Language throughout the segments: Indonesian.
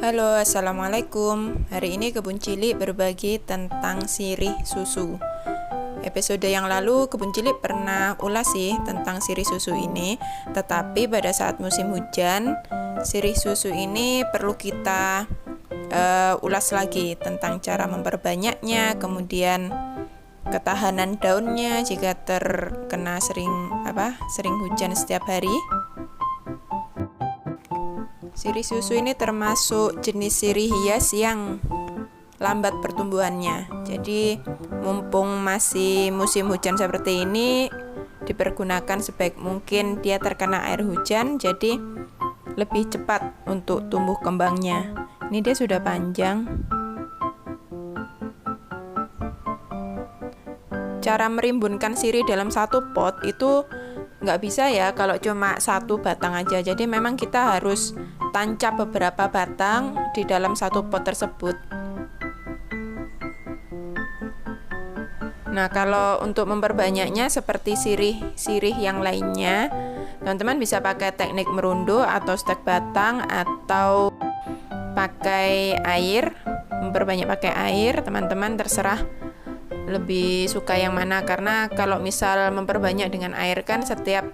Halo, assalamualaikum. Hari ini Kebun Cilik berbagi tentang sirih susu. Episode yang lalu Kebun Cilik pernah ulas sih tentang sirih susu ini, tetapi pada saat musim hujan, sirih susu ini perlu kita ulas lagi tentang cara memperbanyaknya, kemudian ketahanan daunnya jika terkena sering hujan setiap hari. Sirih susu ini termasuk jenis sirih hias yang lambat pertumbuhannya. Jadi mumpung masih musim hujan seperti ini, dipergunakan sebaik mungkin dia terkena air hujan, jadi lebih cepat untuk tumbuh kembangnya. Ini dia sudah panjang. Cara merimbunkan sirih dalam satu pot itu nggak bisa ya kalau cuma satu batang aja. Jadi memang kita harus tancap beberapa batang di dalam satu pot tersebut. Nah, kalau untuk memperbanyaknya seperti sirih yang lainnya, teman-teman bisa pakai teknik merunduk atau stek batang atau pakai air. Memperbanyak pakai air, teman-teman terserah lebih suka yang mana, karena kalau misal memperbanyak dengan air kan setiap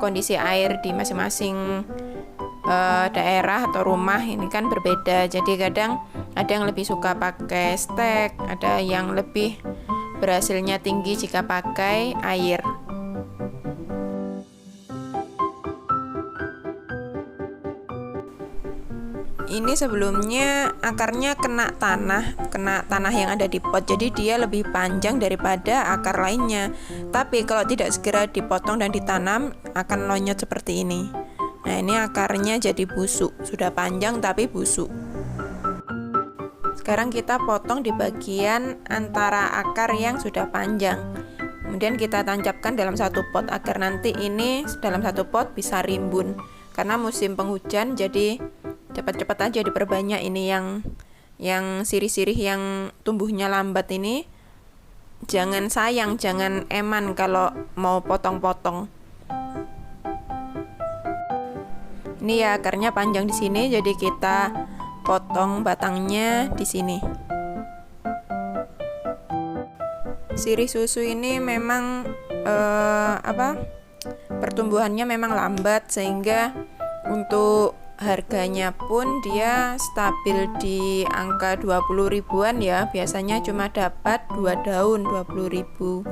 kondisi air di masing-masing daerah atau rumah ini kan berbeda. Jadi kadang ada yang lebih suka pakai stek, ada yang lebih berhasilnya tinggi jika pakai air. Ini sebelumnya akarnya kena tanah yang ada di pot, jadi dia lebih panjang daripada akar lainnya. Tapi kalau tidak segera dipotong dan ditanam akan lonyot seperti ini. Nah, ini akarnya jadi busuk, sudah panjang tapi busuk. Sekarang kita potong di bagian antara akar yang sudah panjang. Kemudian kita tancapkan dalam satu pot agar nanti ini dalam satu pot bisa rimbun. Karena musim penghujan, jadi cepat-cepat aja diperbanyak ini yang sirih-sirih yang tumbuhnya lambat ini. Jangan sayang, jangan eman kalau mau potong-potong. Ini ya akarnya panjang di sini, jadi kita potong batangnya di sini. Sirih susu ini memang pertumbuhannya memang lambat, sehingga untuk harganya pun dia stabil di angka 20 ribuan ya. Biasanya cuma dapat 2 daun 20 ribu.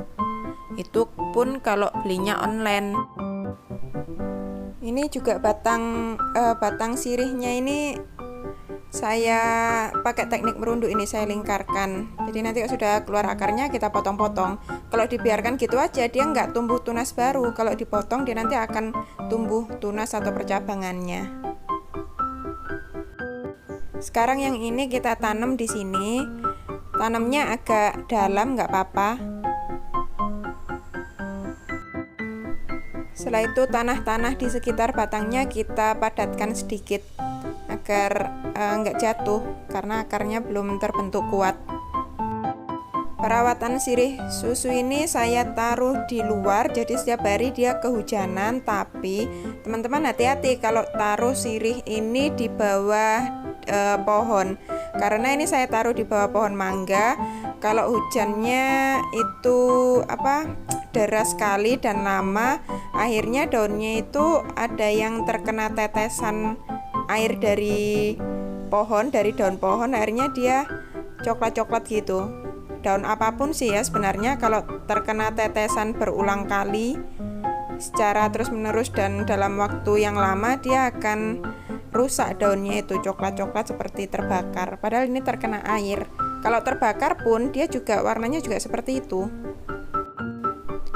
Itu pun kalau belinya online. Ini juga batang sirihnya ini saya pakai teknik merunduk, ini saya lingkarkan. Jadi nanti kalau sudah keluar akarnya kita potong-potong. Kalau dibiarkan gitu aja dia nggak tumbuh tunas baru. Kalau dipotong dia nanti akan tumbuh tunas atau percabangannya. Sekarang yang ini kita tanam di sini. Tanamnya agak dalam nggak apa-apa. Setelah itu tanah-tanah di sekitar batangnya kita padatkan sedikit agar nggak jatuh karena akarnya belum terbentuk kuat. Perawatan sirih susu ini saya taruh di luar, jadi setiap hari dia kehujanan. Tapi teman-teman hati-hati kalau taruh sirih ini di bawah pohon, karena ini saya taruh di bawah pohon mangga. Kalau hujannya itu deras sekali dan lama, akhirnya daunnya itu ada yang terkena tetesan air dari pohon, dari daun pohon, akhirnya dia coklat-coklat gitu. Daun apapun sih ya sebenarnya, kalau terkena tetesan berulang kali secara terus-menerus dan dalam waktu yang lama, dia akan rusak daunnya itu coklat-coklat seperti terbakar. Padahal ini terkena air. Kalau terbakar pun dia juga warnanya juga seperti itu.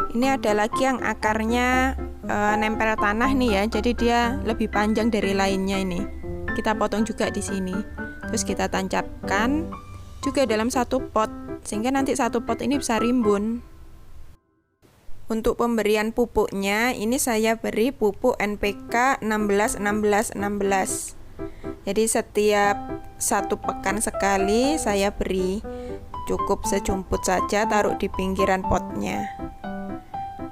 Ini ada lagi yang akarnya nempel tanah nih ya, jadi dia lebih panjang dari lainnya ini. Kita potong juga di sini. Terus kita tancapkan juga dalam satu pot, sehingga nanti satu pot ini bisa rimbun. Untuk pemberian pupuknya, ini saya beri pupuk NPK 16-16-16. Jadi setiap 1 pekan sekali saya beri. Cukup sejumput saja, taruh di pinggiran potnya.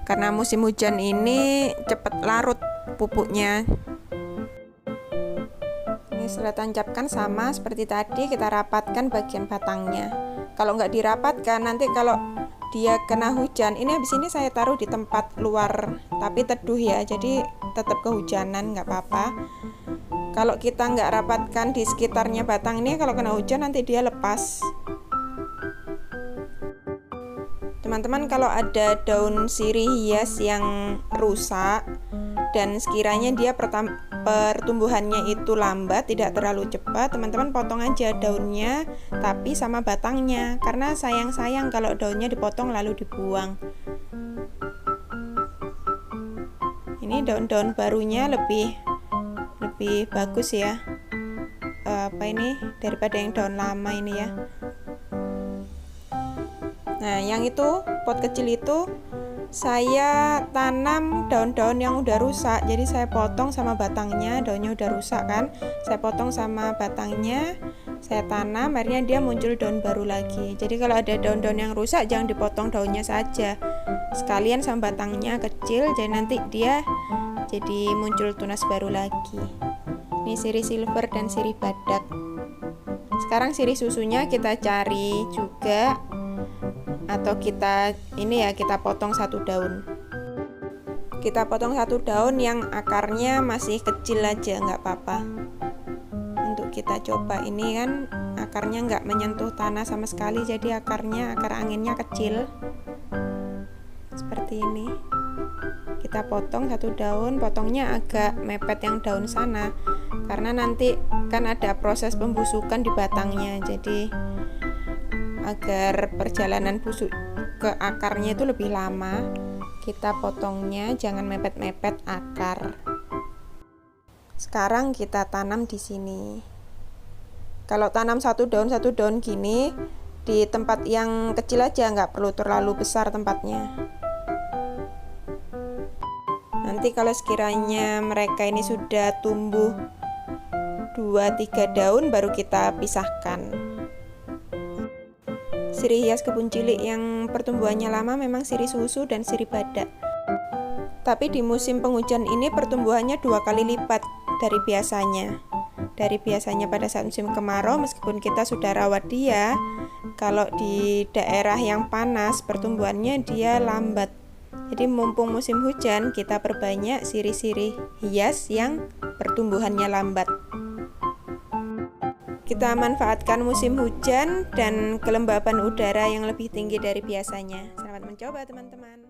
Karena musim hujan ini cepat larut pupuknya. Ini Ini sudah tancapkan sama seperti tadi, kita rapatkan bagian batangnya. Kalau nggak dirapatkan, nanti kalau dia kena hujan, ini habis ini saya taruh di tempat luar tapi teduh ya, jadi tetap kehujanan nggak apa-apa. Kalau kita nggak rapatkan di sekitarnya batang ini, kalau kena hujan nanti dia lepas. Teman-teman, kalau ada daun sirih hias yang rusak dan sekiranya dia pertumbuhannya itu lambat, tidak terlalu cepat, teman-teman potong aja daunnya tapi sama batangnya, karena sayang-sayang kalau daunnya dipotong lalu dibuang. Ini daun-daun barunya lebih bagus ya, daripada yang daun lama ini ya. Nah, yang itu pot kecil itu saya tanam daun-daun yang udah rusak, jadi saya potong sama batangnya. Daunnya udah rusak kan, saya potong sama batangnya, saya tanam, akhirnya dia muncul daun baru lagi. Jadi kalau ada daun-daun yang rusak jangan dipotong daunnya saja, sekalian sama batangnya kecil, jadi nanti dia jadi muncul tunas baru lagi. Ini sirih silver dan sirih badak. Sekarang sirih susunya kita cari juga, atau kita potong satu daun. Kita potong satu daun yang akarnya masih kecil aja, nggak apa-apa. Untuk kita coba, ini kan akarnya nggak menyentuh tanah sama sekali, jadi akar anginnya kecil seperti ini. Kita potong satu daun, potongnya agak mepet yang daun sana, karena nanti kan ada proses pembusukan di batangnya, jadi agar perjalanan busuk ke akarnya itu lebih lama, kita potongnya jangan mepet-mepet akar. Sekarang kita tanam di sini. Kalau tanam satu daun gini di tempat yang kecil aja, nggak perlu terlalu besar tempatnya. Nanti kalau sekiranya mereka ini sudah tumbuh 2-3 daun, baru kita pisahkan. Sirih hias kebun cilik yang pertumbuhannya lama memang sirih susu dan sirih badak. Tapi di musim penghujan ini pertumbuhannya 2 kali lipat dari biasanya. Dari biasanya pada saat musim kemarau, meskipun kita sudah rawat dia, kalau di daerah yang panas pertumbuhannya dia lambat. Jadi mumpung musim hujan, kita perbanyak sirih-sirih hias yang pertumbuhannya lambat. Kita manfaatkan musim hujan dan kelembaban udara yang lebih tinggi dari biasanya. Selamat mencoba teman-teman.